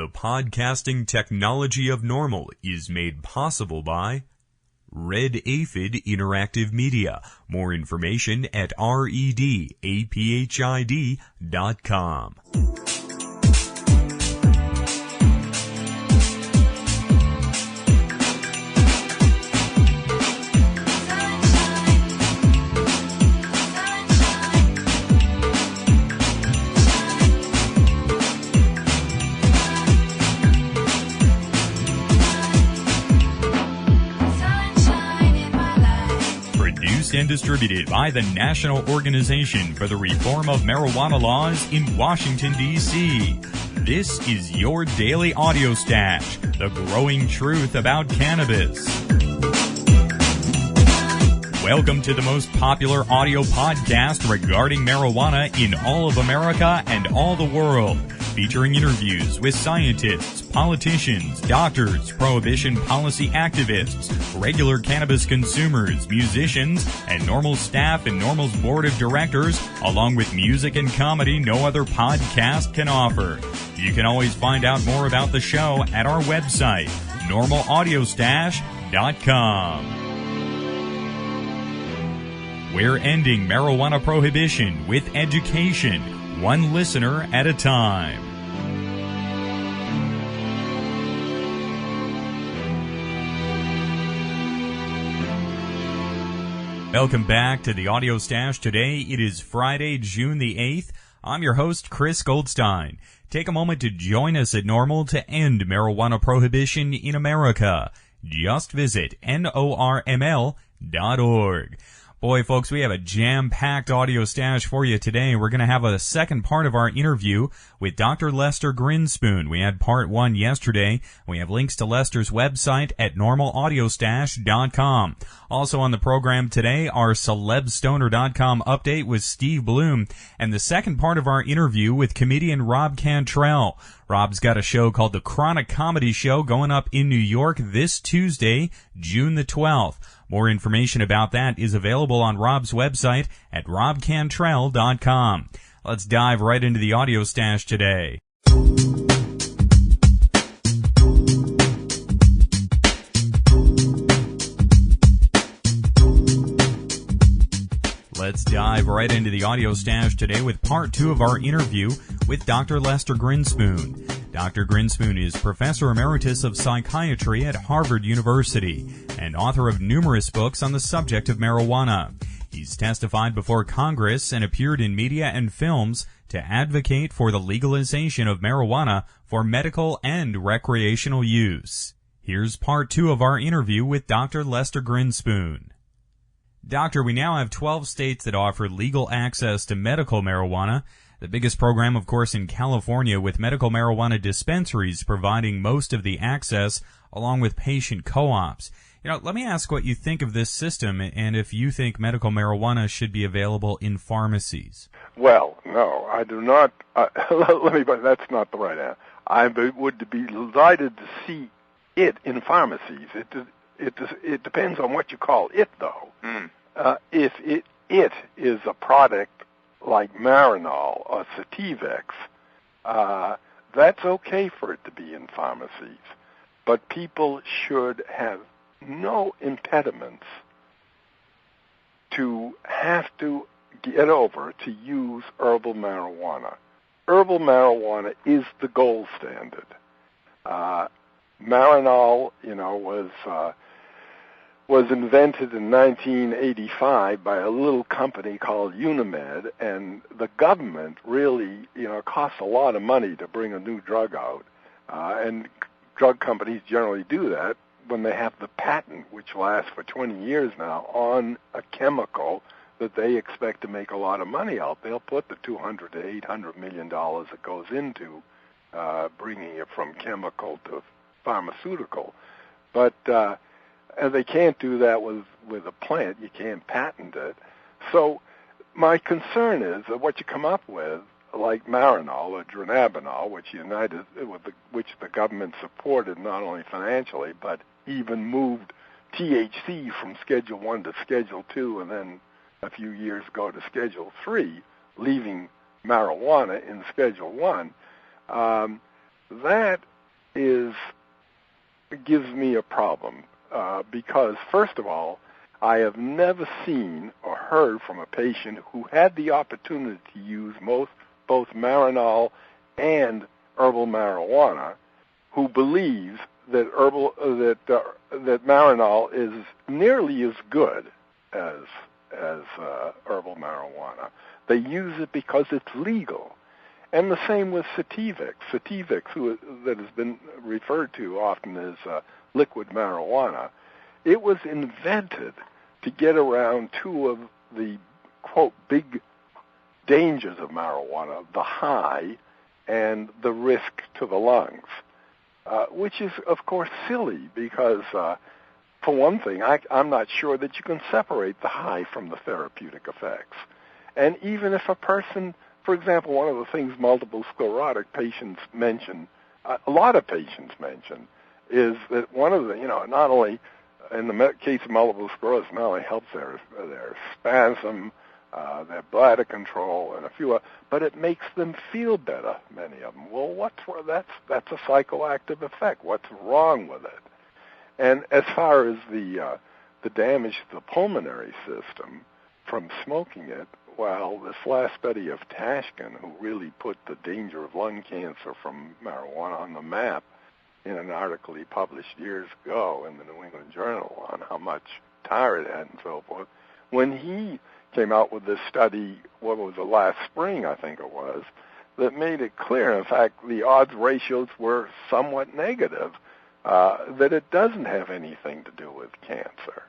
The podcasting technology of NORML is made possible by Red Aphid Interactive Media. More information at redaphid.com. And distributed by the National Organization for the Reform of Marijuana Laws in Washington, D.C. This is your daily audio stash, the growing truth about cannabis. Welcome to the most popular audio podcast regarding marijuana in all of America and all the world, featuring interviews with scientists, politicians, doctors, prohibition policy activists, regular cannabis consumers, musicians, and NORML staff and NORML's board of directors, along with music and comedy no other podcast can offer. You can always find out more about the show at our website, NORMLAudiostash.com. We're ending marijuana prohibition with education, one listener at a time. Welcome back to the Audio Stash. Today it is Friday, June the 8th. I'm your host, Chris Goldstein. Take a moment to join us at NORML to end marijuana prohibition in America. Just visit NORML.org. Boy, folks, we have a jam-packed audio stash for you today. We're going to have a second part of our interview with Dr. Lester Grinspoon. We had part one yesterday. We have links to Lester's website at NORMLAudiostash.com. Also on the program today, our CelebStoner.com update with Steve Bloom, and the second part of our interview with comedian Rob Cantrell. Rob's got a show called The Chronic Comedy Show going up in New York this Tuesday, June the 12th. More information about that is available on Rob's website at robcantrell.com. Let's dive right into the audio stash today. Let's dive right into the audio stash today with part two of our interview with Dr. Lester Grinspoon. Dr. Grinspoon is Professor Emeritus of Psychiatry at Harvard University and author of numerous books on the subject of marijuana. He's testified before Congress and appeared in media and films to advocate for the legalization of marijuana for medical and recreational use. Here's part two of our interview with Dr. Lester Grinspoon. Doctor, we now have 12 states that offer legal access to medical marijuana. The biggest program, of course, in California, with medical marijuana dispensaries providing most of the access, along with patient co-ops. Let me ask what you think of this system, and if you think medical marijuana should be available in pharmacies. Well, no, I do not. But that's not the right answer. I would be delighted to see it in pharmacies. It depends on what you call it, though. If it is a product like Marinol or Sativex, that's okay for it to be in pharmacies. But people should have no impediments to have to get over to use herbal marijuana. Herbal marijuana is the gold standard. Marinol, was invented in 1985 by a little company called Unimed, and the government really, costs a lot of money to bring a new drug out, and drug companies generally do that when they have the patent, which lasts for 20 years now, on a chemical that they expect to make a lot of money out. They'll put the $200 to $800 million that goes into bringing it from chemical to pharmaceutical, but and they can't do that with a plant. You can't patent it. So my concern is that what you come up with, like Marinol or Dronabinol, which the government supported not only financially, but even moved THC from Schedule 1 to Schedule 2, and then a few years ago to Schedule 3, leaving marijuana in Schedule 1, that gives me a problem because, first of all, I have never seen or heard from a patient who had the opportunity to use both Marinol and herbal marijuana who believes that that Marinol is nearly as good as herbal marijuana. They use it because it's legal. And the same with Sativix. Sativix, that has been referred to often as liquid marijuana, it was invented to get around two of the, quote, big dangers of marijuana, the high and the risk to the lungs, which is, of course, silly because, for one thing, I'm not sure that you can separate the high from the therapeutic effects. And even if a person, for example, one of the things multiple sclerotic patients mention, a lot of patients mention, is that one of the, not only in the case of multiple sclerosis, not only helps their spasm, their bladder control, and a few other, but it makes them feel better, many of them. Well, that's a psychoactive effect. What's wrong with it? And as far as the damage to the pulmonary system from smoking it, well, this last study of Tashkin, who really put the danger of lung cancer from marijuana on the map in an article he published years ago in the New England Journal on how much tar it had and so forth, when he came out with this study, what was it, last spring, I think it was, that made it clear, in fact, the odds ratios were somewhat negative, that it doesn't have anything to do with cancer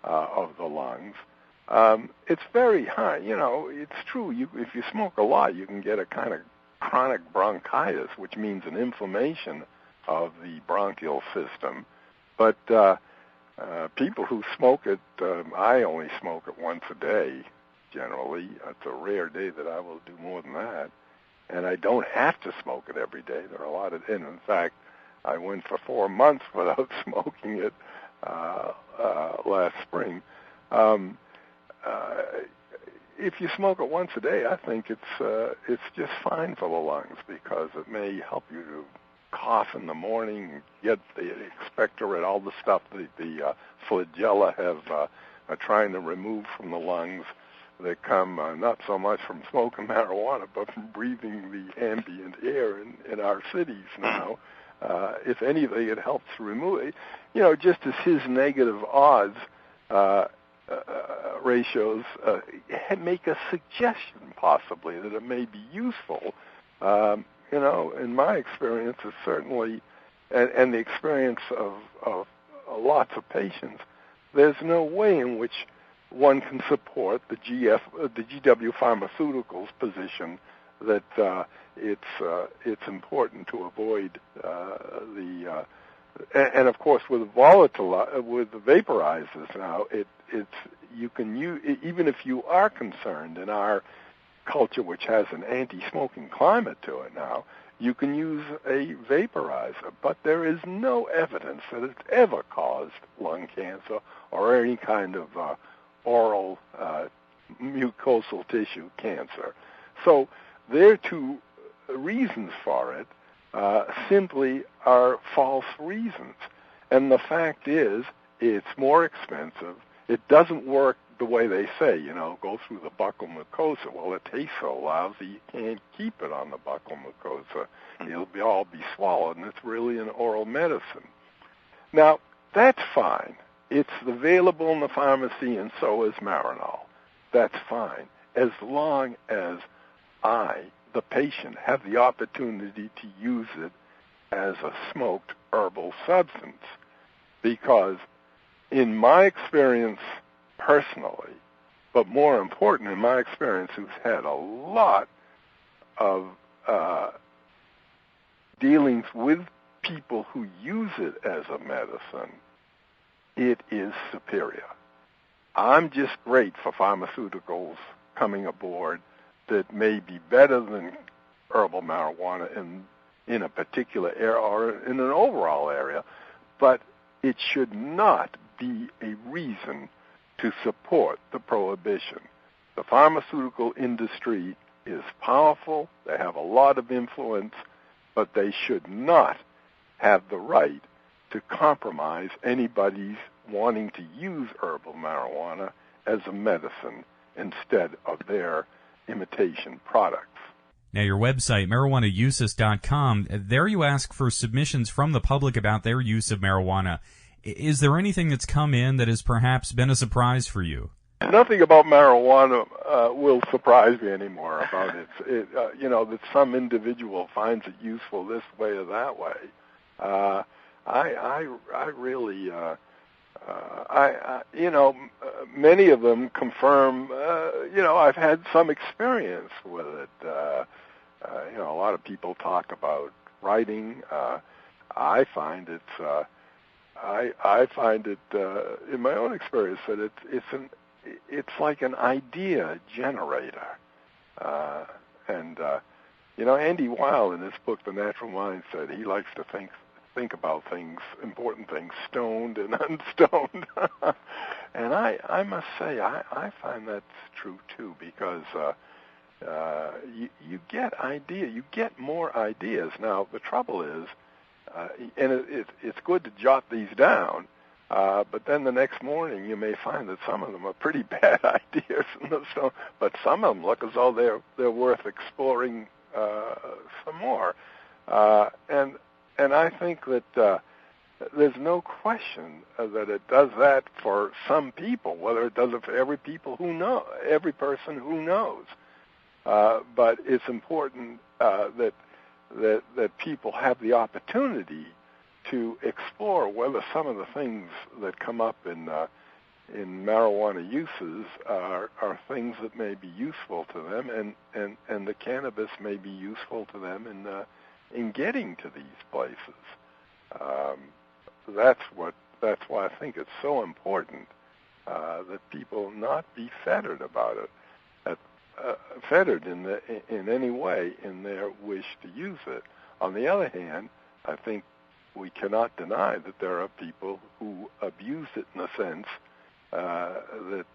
of the lungs. It's very high. It's true. If you smoke a lot, you can get a kind of chronic bronchitis, which means an inflammation of the bronchial system. But people who smoke it, I only smoke it once a day, generally. It's a rare day that I will do more than that. And I don't have to smoke it every day. There are a lot of, and in fact, I went for 4 months without smoking it last spring. If you smoke it once a day, I think it's just fine for the lungs because it may help you to cough in the morning, get the expectorant, all the stuff that the flagella are trying to remove from the lungs that come not so much from smoking marijuana, but from breathing the ambient air in our cities now. If anything, it helps remove it. Just as his negative odds ratios make a suggestion, possibly, that it may be useful. In my experience, it's certainly, and the experience of lots of patients, there's no way in which one can support the GW Pharmaceuticals position that it's important to avoid and of course with the vaporizers now, you can use, even if you are concerned in our culture, which has an anti-smoking climate to it now, you can use a vaporizer, but there is no evidence that it's ever caused lung cancer or any kind of oral mucosal tissue cancer. So their two reasons for it simply are false reasons. And the fact is, it's more expensive. It doesn't work the way they say, go through the buccal mucosa. Well, it tastes so lousy, you can't keep it on the buccal mucosa. It'll all be swallowed, and it's really an oral medicine. Now, that's fine. It's available in the pharmacy, and so is Marinol. That's fine, as long as I, the patient, have the opportunity to use it as a smoked herbal substance. Because in my experience personally, but more important in my experience, who's had a lot of dealings with people who use it as a medicine, it is superior. I'm just great for pharmaceuticals coming aboard that may be better than herbal marijuana in a particular area or in an overall area, but it should not be a reason to support the prohibition. The pharmaceutical industry is powerful, they have a lot of influence, but they should not have the right to compromise anybody's wanting to use herbal marijuana as a medicine instead of their imitation products. Now, your website, marijuanauses.com, there you ask for submissions from the public about their use of marijuana. Is there anything that's come in that has perhaps been a surprise for you? Nothing about marijuana will surprise me anymore about it. That some individual finds it useful this way or that way. I really, many of them confirm, I've had some experience with it. A lot of people talk about writing. I find it, in my own experience, that it's like an idea generator. Andy Weil, in his book, The Natural Mind, said he likes to think about things, important things, stoned and unstoned. And I must say, I find that's true too, because you get more ideas. Now, the trouble is, and it's good to jot these down, but then the next morning you may find that some of them are pretty bad ideas, but some of them look as though they're worth exploring some more. And I think that there's no question that it does that for some people. Whether it does it for every person who knows. But it's important that people have the opportunity to explore whether some of the things that come up in marijuana uses are things that may be useful to them, and the cannabis may be useful to them in getting to these places. That's why I think it's so important that people not be fettered about it, fettered in any way in their wish to use it. On the other hand, I think we cannot deny that there are people who abuse it in a sense that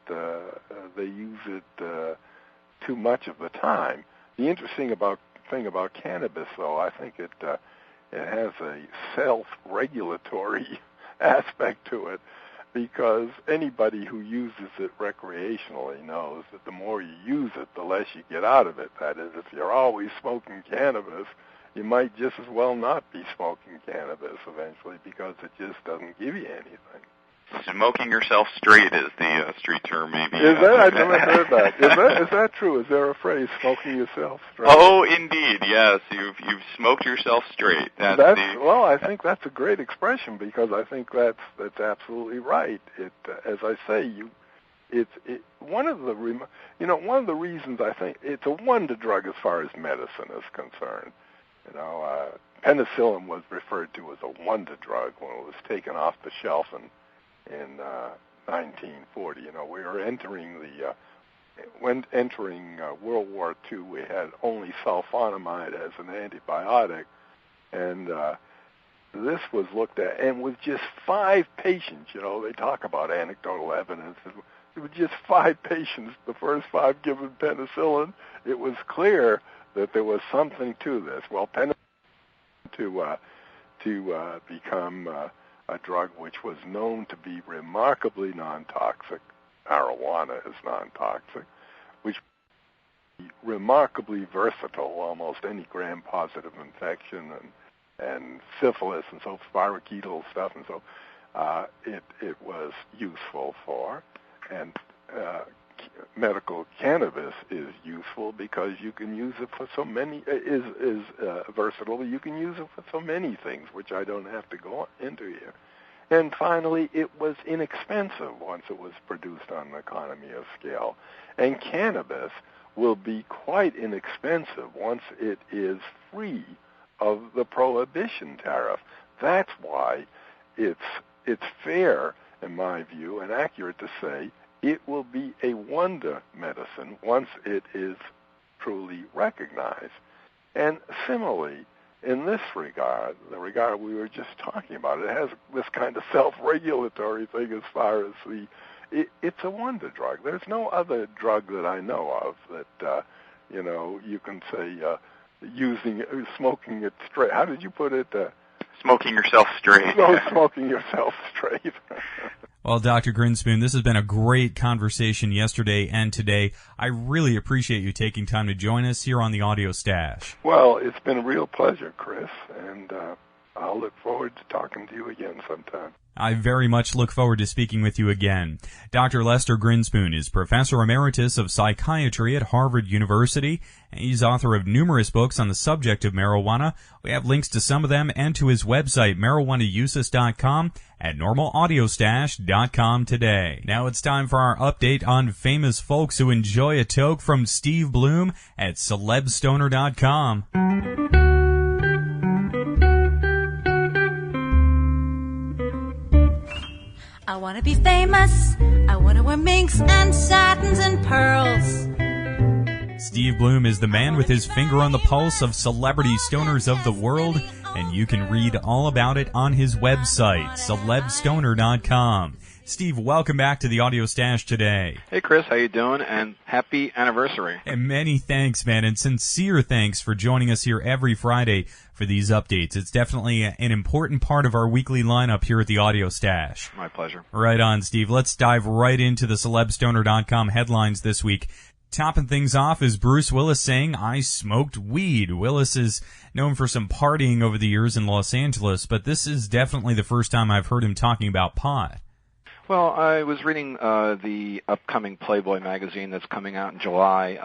they use it too much of the time. The interesting thing about cannabis, though, I think it has a self-regulatory aspect to it, because anybody who uses it recreationally knows that the more you use it, the less you get out of it. That is, if you're always smoking cannabis, you might just as well not be smoking cannabis eventually, because it just doesn't give you anything. Smoking yourself straight is the street term, maybe. Is that? I never heard that. Is that true? Is there a phrase, smoking yourself straight? Oh, indeed, yes. You've smoked yourself straight. Well, I think that's a great expression, because I think that's absolutely right. As I say, one of the reasons I think it's a wonder drug as far as medicine is concerned. Penicillin was referred to as a wonder drug when it was taken off the shelf in 1940. We were entering World War II. We had only sulfonamide as an antibiotic, and this was looked at, and with just 5 patients, they talk about anecdotal evidence. It was just 5 patients, the first 5 given penicillin. It was clear that there was something to this. Well, penicillin to become a drug which was known to be remarkably non-toxic. Marijuana is non-toxic, which is remarkably versatile, almost any gram-positive infection and syphilis and so spirochetal stuff, and so it was useful for. And medical cannabis is useful because you can use it for so many, is versatile. You can use it for so many things, which I don't have to go into here. And finally, it was inexpensive once it was produced on an economy of scale. And cannabis will be quite inexpensive once it is free of the prohibition tariff. That's why it's fair, in my view, and accurate to say it will be a wonder medicine once it is truly recognized. And similarly, in this regard, the regard we were just talking about, it has this kind of self-regulatory thing as far as it's a wonder drug. There's no other drug that I know of that, you can say smoking it straight. How did you put it? Smoking yourself straight. No, smoking yourself straight. Well, Dr. Grinspoon, this has been a great conversation yesterday and today. I really appreciate you taking time to join us here on the Audio Stash. Well, it's been a real pleasure, Chris, and I'll look forward to talking to you again sometime. I very much look forward to speaking with you again. Dr. Lester Grinspoon is Professor Emeritus of Psychiatry at Harvard University, and he's author of numerous books on the subject of marijuana. We have links to some of them and to his website, marijuanauses.com, at normalaudiostash.com today. Now it's time for our update on famous folks who enjoy a toke from Steve Bloom at celebstoner.com. I want to be famous. I want to wear minks and satins and pearls. Steve Bloom is the man with his finger on the pulse of celebrity stoners of the world, and you can read all about it on his website, celebstoner.com. Steve, welcome back to the Audio Stash today. Hey, Chris, how you doing? And happy anniversary. And many thanks, man, and sincere thanks for joining us here every Friday for these updates. It's definitely an important part of our weekly lineup here at the Audio Stash. My pleasure. Right on, Steve. Let's dive right into the celebstoner.com headlines this week. Topping things off is Bruce Willis saying, "I smoked weed." Willis is known for some partying over the years in Los Angeles, but this is definitely the first time I've heard him talking about pot. Well, I was reading the upcoming Playboy magazine that's coming out in July,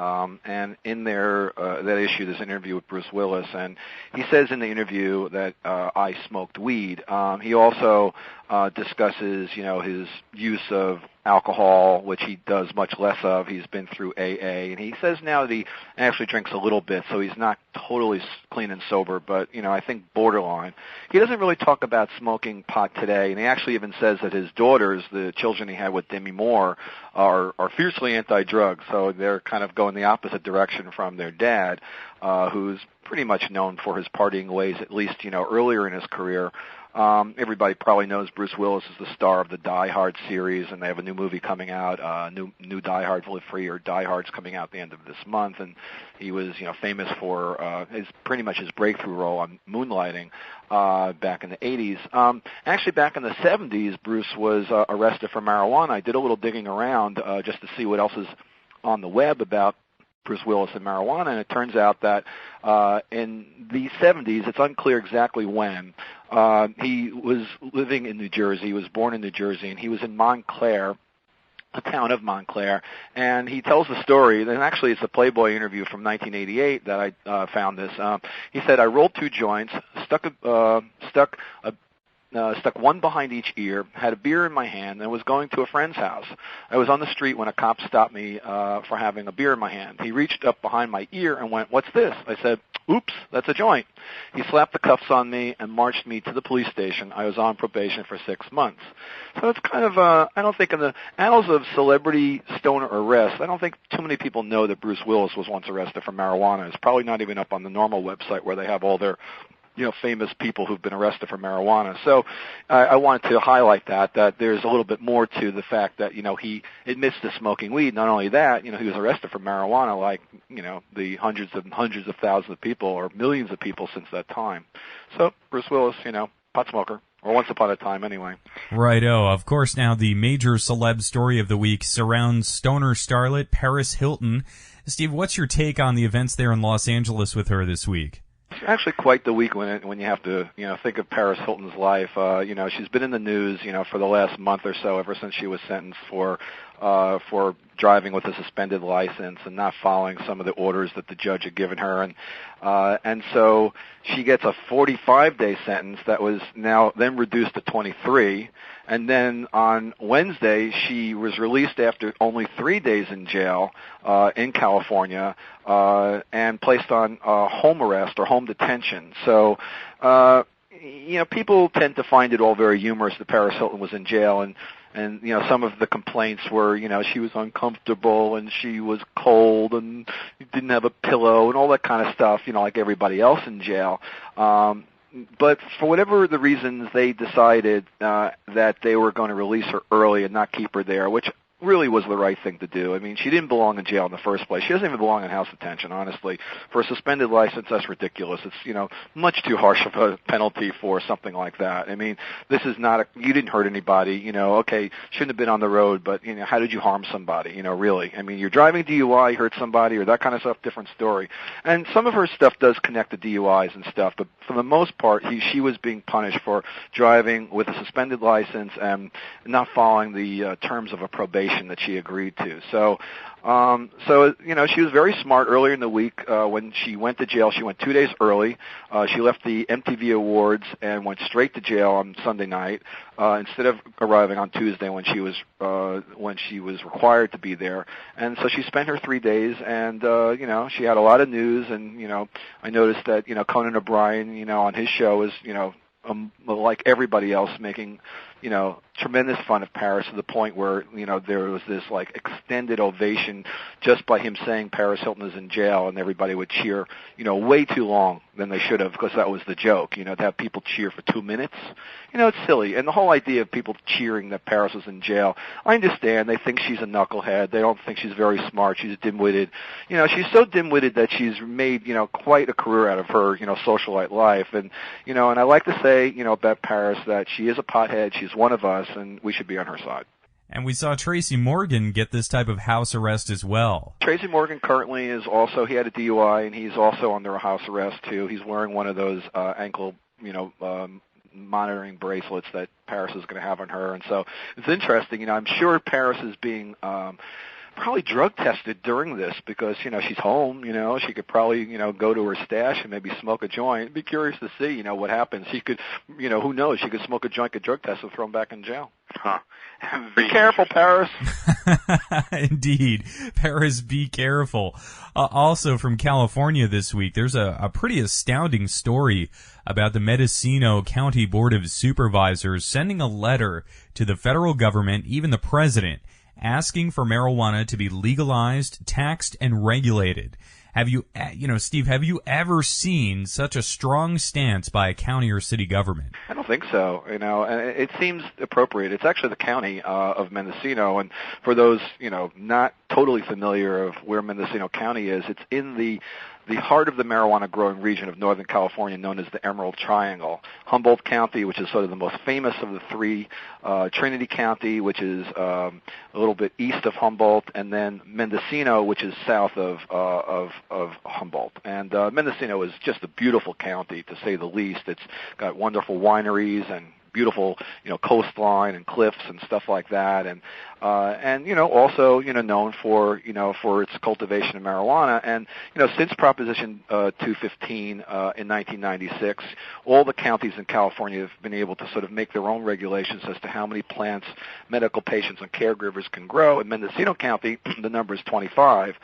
and in there, that issue, there's an interview with Bruce Willis, and he says in the interview that I smoked weed. He also discusses, his use of alcohol, which he does much less of. He's been through AA, and he says now that he actually drinks a little bit, so he's not totally clean and sober, but, I think borderline. He doesn't really talk about smoking pot today, and he actually even says that his daughters, the children he had with Demi Moore, are fiercely anti-drug, so they're kind of going the opposite direction from their dad, who's pretty much known for his partying ways, at least, earlier in his career. Everybody probably knows Bruce Willis is the star of the Die Hard series, and they have a new movie coming out, new Die Hard, Live Free, or Die Hard's coming out at the end of this month, and he was, famous for pretty much his breakthrough role on Moonlighting back in the 80s. Actually, back in the 70s, Bruce was arrested for marijuana. I did a little digging around just to see what else is on the web about Bruce Willis and marijuana, and it turns out that in the 70s, it's unclear exactly when, he was living in New Jersey. He was born in New Jersey, and he was in Montclair, a town of Montclair, and he tells the story, and actually it's a Playboy interview from 1988 that I found this. He said, "I rolled 2 joints, stuck one behind each ear, had a beer in my hand, and was going to a friend's house. I was on the street when a cop stopped me for having a beer in my hand. He reached up behind my ear and went, 'What's this?' I said, 'Oops, that's a joint.' He slapped the cuffs on me and marched me to the police station. I was on probation for 6 months." So it's kind of, I don't think in the annals of celebrity stoner arrests, I don't think too many people know that Bruce Willis was once arrested for marijuana. It's probably not even up on the NORML website where they have all their famous people who've been arrested for marijuana. So I wanted to highlight that there's a little bit more to the fact that, he admits to smoking weed. Not only that, he was arrested for marijuana like, the hundreds and hundreds of thousands of people or millions of people since that time. So Bruce Willis, pot smoker. Or once upon a time, anyway. Righto. Of course, now the major celeb story of the week surrounds stoner starlet Paris Hilton. Steve, what's your take on the events there in Los Angeles with her this week? It's actually quite the week when you have to, think of Paris Hilton's life. She's been in the news, for the last month or so, ever since she was sentenced for driving with a suspended license and not following some of the orders that the judge had given her, and so she gets a 45-day sentence that was then reduced to 23, and then on Wednesday she was released after only 3 days in jail in California and placed on home arrest or home detention. So people tend to find it all very humorous that Paris Hilton was in jail, and some of the complaints were, she was uncomfortable and she was cold and didn't have a pillow and all that kind of stuff, like everybody else in jail. But for whatever the reasons, they decided that they were going to release her early and not keep her there, which really was the right thing to do. I mean, she didn't belong in jail in the first place. She doesn't even belong in house detention, honestly. For a suspended license, that's ridiculous. It's, much too harsh of a penalty for something like that. I mean, this is not you didn't hurt anybody, okay, shouldn't have been on the road, but, how did you harm somebody, really? I mean, you're driving DUI, hurt somebody, or that kind of stuff, different story. And some of her stuff does connect to DUIs and stuff, but for the most part, she was being punished for driving with a suspended license and not following the terms of a probation that she agreed to. So she was very smart earlier in the week. When she went to jail, she went 2 days early. She left the MTV Awards and went straight to jail on Sunday night, instead of arriving on Tuesday when she was required to be there. And so she spent her 3 days, and she had a lot of news. And I noticed that Conan O'Brien, on his show is like everybody else, making tremendous fun of Paris to the point where, there was this like extended ovation just by him saying Paris Hilton is in jail, and everybody would cheer, way too long than they should have, because that was the joke, to have people cheer for 2 minutes. It's silly. And the whole idea of people cheering that Paris was in jail, I understand. They think she's a knucklehead. They don't think she's very smart. She's dim-witted. She's so dim-witted that she's made, quite a career out of her, socialite life. And, and I like to say, about Paris that she is a pothead. She's one of us, and we should be on her side. And we saw Tracy Morgan get this type of house arrest as well. Tracy Morgan currently he had a DUI, and he's also under a house arrest too. He's wearing one of those ankle, monitoring bracelets that Paris is going to have on her. And so it's interesting. I'm sure Paris is being probably drug tested during this, because she's home. She could probably go to her stash and maybe smoke a joint. Be curious to see what happens. She could who knows, she could smoke a joint, get drug tested, throw him back in jail. Huh. Be careful, Paris. Indeed. Paris, be careful. Also from California this week, there's a pretty astounding story about the Mendocino County Board of Supervisors sending a letter to the federal government, even the president, asking for marijuana to be legalized, taxed, and regulated. Have you, Steve, have you ever seen such a strong stance by a county or city government? I don't think so. And it seems appropriate. It's actually the county of Mendocino, and for those not totally familiar of where Mendocino County is, it's in the heart of the marijuana growing region of Northern California, known as the Emerald Triangle. Humboldt County, which is sort of the most famous of the three, Trinity County, which is a little bit east of Humboldt, and then Mendocino, which is south of Humboldt. And Mendocino is just a beautiful county, to say the least. It's got wonderful wineries and beautiful, coastline and cliffs and stuff like that, and also, known for, for its cultivation of marijuana. And, since Proposition 215 in 1996, all the counties in California have been able to sort of make their own regulations as to how many plants medical patients and caregivers can grow. In Mendocino County, the number is 25.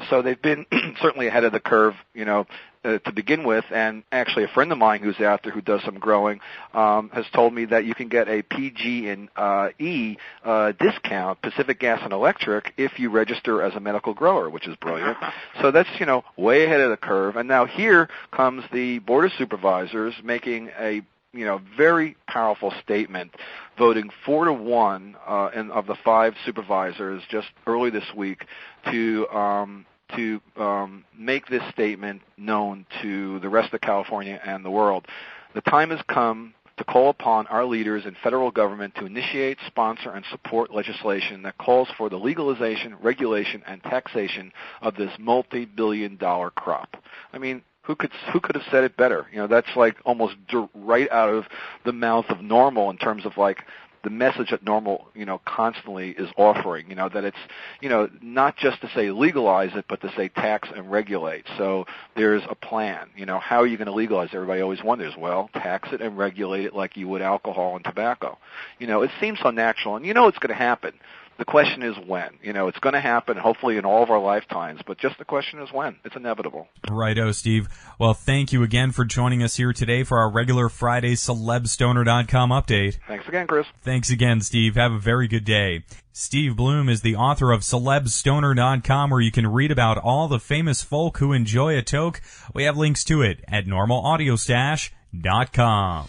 So they've been certainly ahead of the curve, to begin with. And actually a friend of mine who's out there who does some growing has told me that you can get a PG&E discount, Pacific Gas and Electric, if you register as a medical grower, which is brilliant. So that's, way ahead of the curve. And now here comes the Board of Supervisors making a very powerful statement, voting 4-1 of the 5 supervisors just early this week to make this statement known to the rest of California and the world. The time has come to call upon our leaders in federal government to initiate, sponsor, and support legislation that calls for the legalization, regulation, and taxation of this multi-billion-dollar crop. I mean, who could have said it better? That's like almost right out of the mouth of NORML in terms of like the message that NORML, constantly is offering, that it's, not just to say legalize it, but to say tax and regulate. So there's a plan. How are you going to legalize? Everybody always wonders. Well, tax it and regulate it like you would alcohol and tobacco. It seems so natural, and it's going to happen. The question is when. It's going to happen, hopefully in all of our lifetimes, but just the question is when. It's inevitable. Righto, Steve. Well, thank you again for joining us here today for our regular Friday CelebStoner.com update. Thanks again, Chris. Thanks again, Steve. Have a very good day. Steve Bloom is the author of CelebStoner.com, where you can read about all the famous folk who enjoy a toke. We have links to it at NORMLAudiostash.com.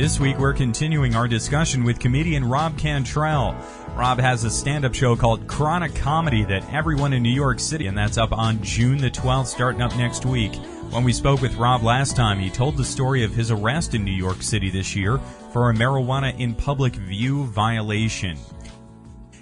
This week we're continuing our discussion with comedian Rob Cantrell. Rob has a stand-up show called Chronic Comedy that everyone in New York City, and that's up on June the 12th, starting up next week. When we spoke with Rob last time, he told the story of his arrest in New York City this year for a marijuana in public view violation.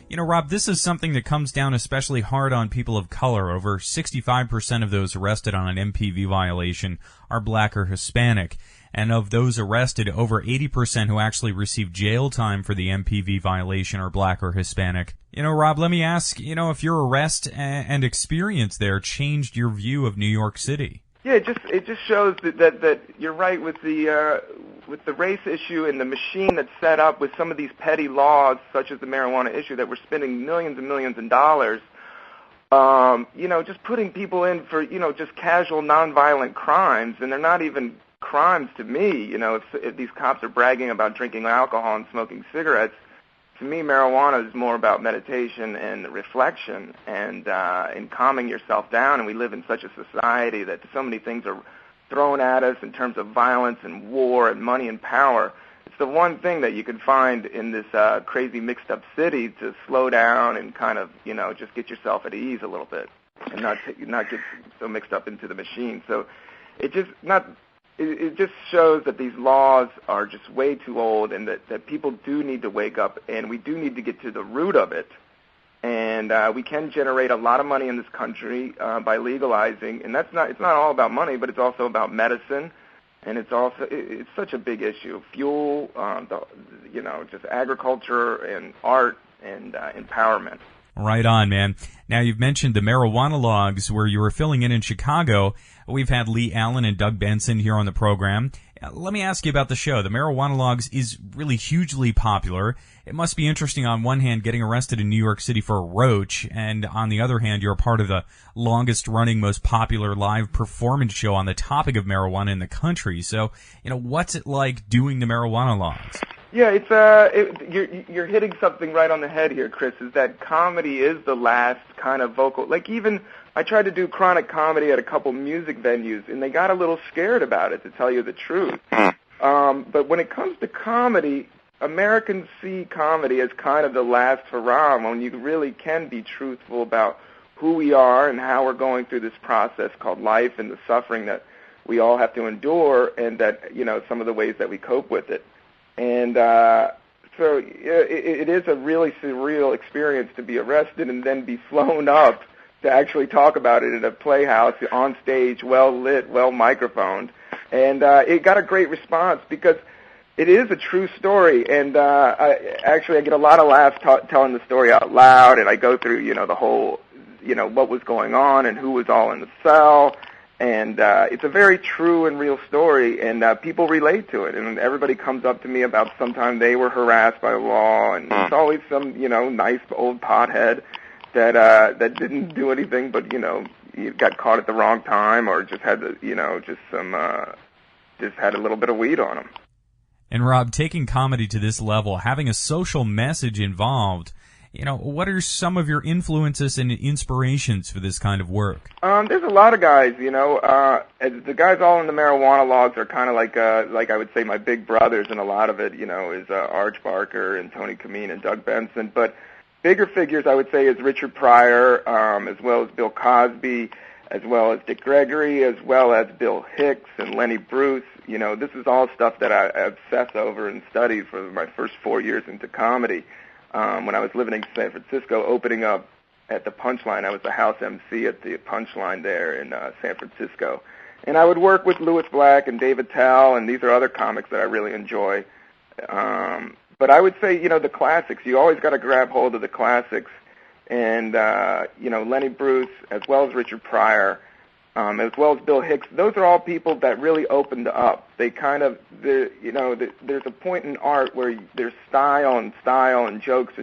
You know, Rob, this is something that comes down especially hard on people of color. Over 65% of those arrested on an MPV violation are black or Hispanic. And of those arrested, over 80% who actually receive jail time for the MPV violation are black or Hispanic. You know, Rob, let me ask, if your arrest and experience there changed your view of New York City. Yeah, it just shows that you're right with the race issue and the machine that's set up with some of these petty laws, such as the marijuana issue, that we're spending millions and millions of dollars. Just putting people in for just casual, nonviolent crimes, and they're not even crimes to me. If these cops are bragging about drinking alcohol and smoking cigarettes, to me, marijuana is more about meditation and reflection and calming yourself down. And we live in such a society that so many things are thrown at us in terms of violence and war and money and power. It's the one thing that you can find in this crazy mixed-up city to slow down and kind of, just get yourself at ease a little bit and not get so mixed up into the machine. So it just shows that these laws are just way too old, and that people do need to wake up, and we do need to get to the root of it. And we can generate a lot of money in this country by legalizing, and it's not all about money, but it's also about medicine, and it's such a big issue. Fuel, just agriculture and art and empowerment. Right on, man. Now, you've mentioned the marijuana logs where you were filling in Chicago. We've had Lee Allen and Doug Benson here on the program. Let me ask you about the show. The marijuana logs is really hugely popular. It must be interesting on one hand getting arrested in New York City for a roach, and on the other hand, you're a part of the longest-running, most popular live performance show on the topic of marijuana in the country. So, what's it like doing the marijuana logs? Yeah, you're hitting something right on the head here, Chris, is that comedy is the last kind of vocal. Like, even I tried to do chronic comedy at a couple music venues, and they got a little scared about it, to tell you the truth. But when it comes to comedy, Americans see comedy as kind of the last hurrah, when you really can be truthful about who we are and how we're going through this process called life and the suffering that we all have to endure, and that, some of the ways that we cope with it. And so it is a really surreal experience to be arrested and then be flown up to actually talk about it at a playhouse, on stage, well-lit, well-microphoned. And it got a great response because it is a true story. And I get a lot of laughs telling the story out loud, and I go through, the whole, what was going on and who was all in the cell. And it's a very true and real story, and people relate to it. And everybody comes up to me about sometime they were harassed by the law, and it's always some, nice old pothead that didn't do anything, but got caught at the wrong time, or just had just had a little bit of weed on them. And Rob, taking comedy to this level, having a social message involved, what are some of your influences and inspirations for this kind of work? There's a lot of guys, the guys all in the marijuana logs are kind of like I would say my big brothers, and a lot of it, is Arch Barker and Tony Kameen and Doug Benson. But bigger figures, I would say, is Richard Pryor, as well as Bill Cosby, as well as Dick Gregory, as well as Bill Hicks and Lenny Bruce. This is all stuff that I obsess over and studied for my first 4 years into comedy. When I was living in San Francisco, opening up at the Punchline. I was the house MC at the Punchline there in San Francisco. And I would work with Louis Black and David Tell, and these are other comics that I really enjoy. But I would say, the classics, you always got to grab hold of the classics. And, Lenny Bruce, as well as Richard Pryor, as well as Bill Hicks, those are all people that really opened up. They kind of, there's a point in art where there's style and jokes,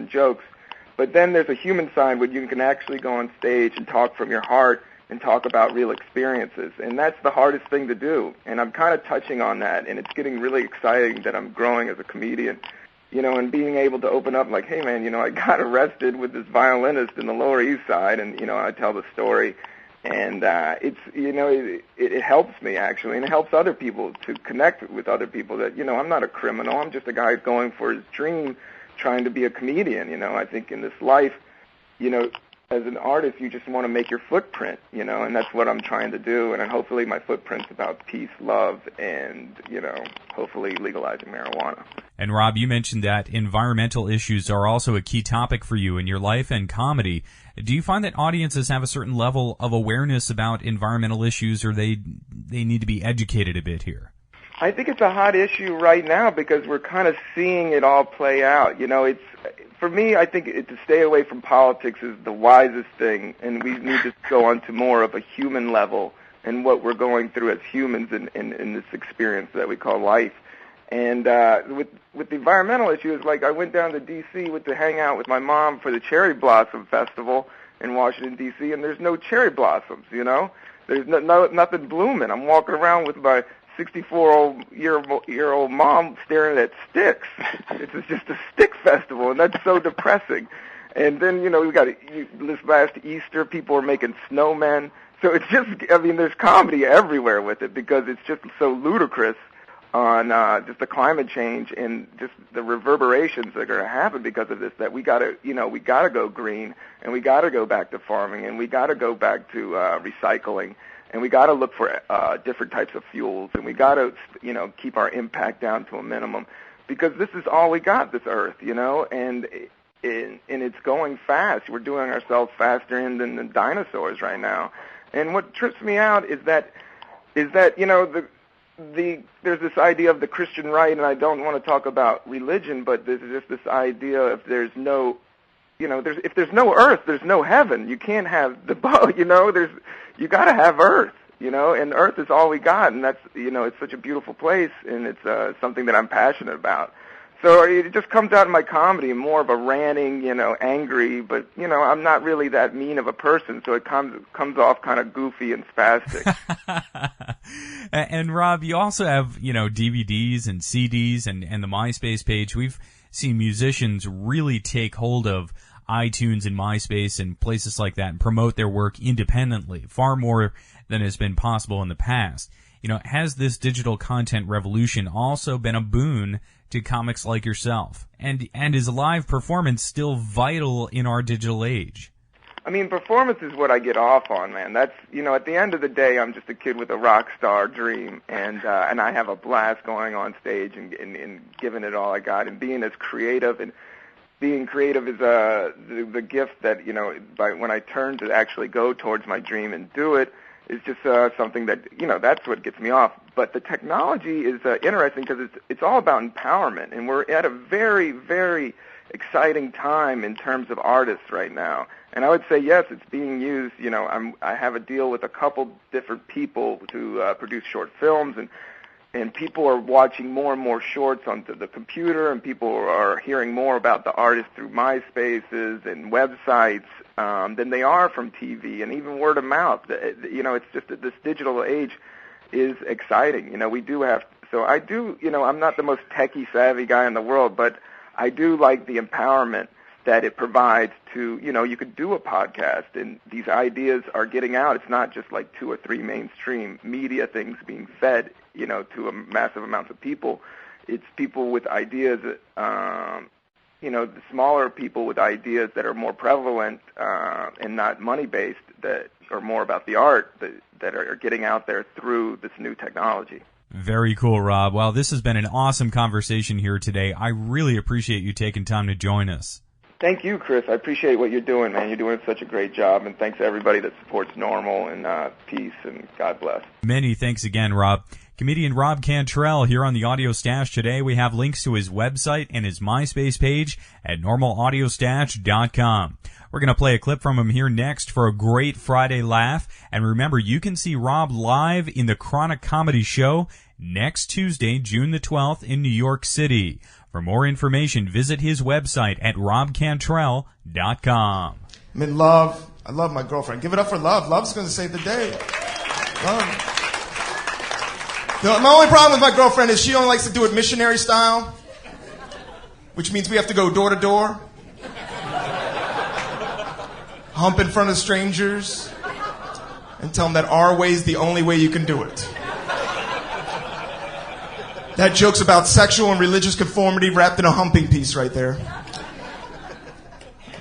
but then there's a human side where you can actually go on stage and talk from your heart and talk about real experiences. And that's the hardest thing to do. And I'm kind of touching on that, and it's getting really exciting that I'm growing as a comedian, and being able to open up like, hey, man, I got arrested with this violinist in the Lower East Side, and, I tell the story. And it helps me, actually, and it helps other people to connect with other people that, I'm not a criminal. I'm just a guy going for his dream, trying to be a comedian. I think in this life, as an artist, you just want to make your footprint, and that's what I'm trying to do. And hopefully my footprint's about peace, love, and, hopefully legalizing marijuana. And Rob, you mentioned that environmental issues are also a key topic for you in your life and comedy. Do you find that audiences have a certain level of awareness about environmental issues, or they need to be educated a bit here? I think it's a hot issue right now because we're kind of seeing it all play out. For me, I think to stay away from politics is the wisest thing, and we need to go on to more of a human level and what we're going through as humans in this experience that we call life. And with the environmental issues, like I went down to D.C. to hang out with my mom for the Cherry Blossom Festival in Washington, D.C., and there's no cherry blossoms, There's nothing blooming. I'm walking around with my 64-year-old mom staring at sticks. It's just a stick festival, and that's so depressing. And then, we got this last Easter, people are making snowmen. So it's just, there's comedy everywhere with it because it's just so ludicrous on just the climate change and just the reverberations that are going to happen because of this, that we got to go green, and we got to go back to farming, and we got to go back to recycling, and we got to look for different types of fuels, and we got to keep our impact down to a minimum because this is all we got, this earth, and it's going fast. We're doing ourselves faster in than the dinosaurs right now. And what trips me out is that there's this idea of the Christian right, and I don't want to talk about religion, but there's just this idea if there's no earth, there's no heaven. You can't have the both, you got to have earth, and earth is all we got, and that's, it's such a beautiful place, and it's something that I'm passionate about. So it just comes out in my comedy, more of a ranting, angry, but, I'm not really that mean of a person, so it comes off kind of goofy and spastic. And Rob, you also have, DVDs and CDs and the MySpace page. We've seen musicians really take hold of iTunes and MySpace and places like that and promote their work independently, far more than has been possible in the past. Has this digital content revolution also been a boon to comics like yourself? And is live performance still vital in our digital age? Performance is what I get off on, man. That's, at the end of the day, I'm just a kid with a rock star dream, and I have a blast going on stage and giving it all I got, and being as creative, and being creative is the gift that, when I turn to actually go towards my dream and do it, is just something that, that's what gets me off. But the technology is interesting because it's all about empowerment, and we're at a very, very exciting time in terms of artists right now. And I would say, yes, it's being used. I have a deal with a couple different people to produce short films, and people are watching more and more shorts on the computer, and people are hearing more about the artists through MySpaces and websites than they are from TV and even word of mouth. It's just that this digital age is exciting. We do have. So I do. I'm not the most techie savvy guy in the world, but I do like the empowerment that it provides to, you could do a podcast, and these ideas are getting out. It's not just like 2 or 3 mainstream media things being fed, to a massive amounts of people. It's people with ideas, the smaller people with ideas that are more prevalent and not money-based, that are more about the art, that are getting out there through this new technology. Very cool, Rob. Well, this has been an awesome conversation here today. I really appreciate you taking time to join us. Thank you, Chris. I appreciate what you're doing, man. You're doing such a great job, and thanks to everybody that supports NORML, and peace, and God bless. Many thanks again, Rob. Comedian Rob Cantrell here on the Audio Stash today. We have links to his website and his MySpace page at normalaudiostash.com. We're going to play a clip from him here next for a great Friday laugh. And remember, you can see Rob live in the Chronic Comedy Show next Tuesday, June the 12th in New York City. For more information, visit his website at robcantrell.com. I'm in love. I love my girlfriend. Give it up for love. Love's going to save the day. Love. My only problem with my girlfriend is she only likes to do it missionary style, which means we have to go door to door, hump in front of strangers, and tell them that our way is the only way you can do it. That joke's about sexual and religious conformity wrapped in a humping piece right there.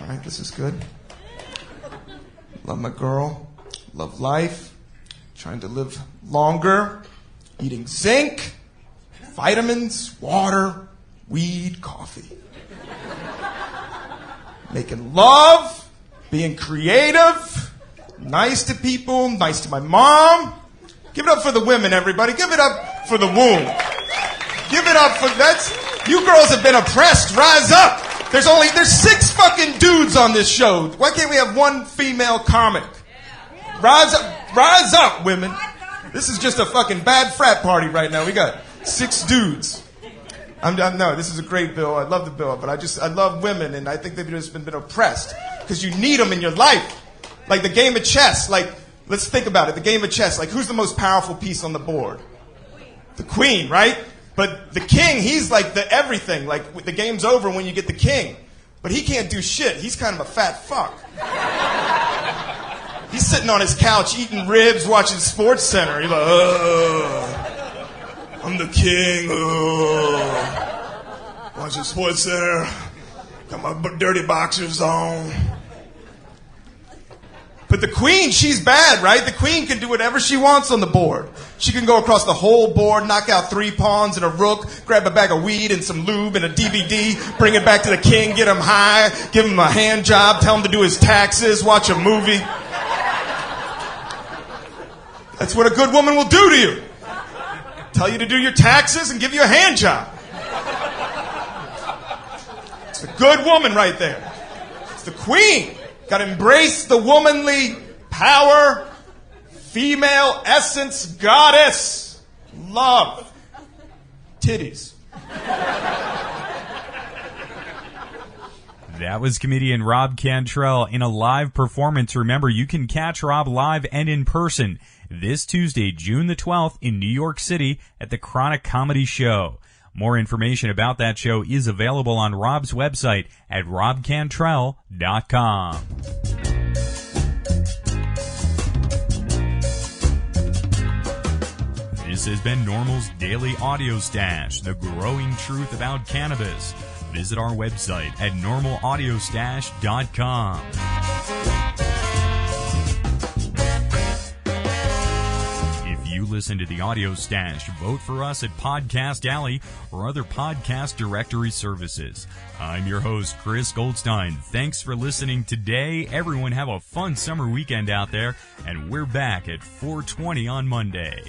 All right, this is good. Love my girl. Love life. Trying to live longer. Eating zinc, vitamins, water, weed, coffee. Making love, being creative, nice to people, nice to my mom. Give it up for the women, everybody. Give it up for the womb. Give it up for you girls have been oppressed. Rise up. There's 6 fucking dudes on this show. Why can't we have one female comic? Rise up, women. This is just a fucking bad frat party right now. We got 6 dudes. No, this is a great bill. I love the bill, but I love women, and I think they've just been oppressed because you need them in your life. Like the game of chess. Like, let's think about it. The game of chess. Like, who's the most powerful piece on the board? The queen, right? But the king, he's like the everything. Like, the game's over when you get the king. But he can't do shit. He's kind of a fat fuck. He's sitting on his couch eating ribs, watching Sports Center. He's like, I'm the king. Watching Sports Center. Got my dirty boxers on. But the queen, she's bad, right? The queen can do whatever she wants on the board. She can go across the whole board, knock out 3 pawns and a rook, grab a bag of weed and some lube and a DVD, bring it back to the king, get him high, give him a hand job, tell him to do his taxes, watch a movie. That's what a good woman will do to you. Tell you to do your taxes and give you a hand job. It's a good woman right there. It's the queen. Got to embrace the womanly power, female essence, goddess, love, titties. That was comedian Rob Cantrell in a live performance. Remember, you can catch Rob live and in person this Tuesday, June the 12th in New York City at the Chronic Comedy Show. More information about that show is available on Rob's website at robcantrell.com. This has been NORML's Daily Audio Stash, the growing truth about cannabis. Visit our website at normalaudiostash.com. You listen to the Audio Stash. Vote for us at Podcast Alley or other podcast directory services. I'm your host, Chris Goldstein. Thanks for listening today. Everyone have a fun summer weekend out there, and we're back at 4:20 on Monday.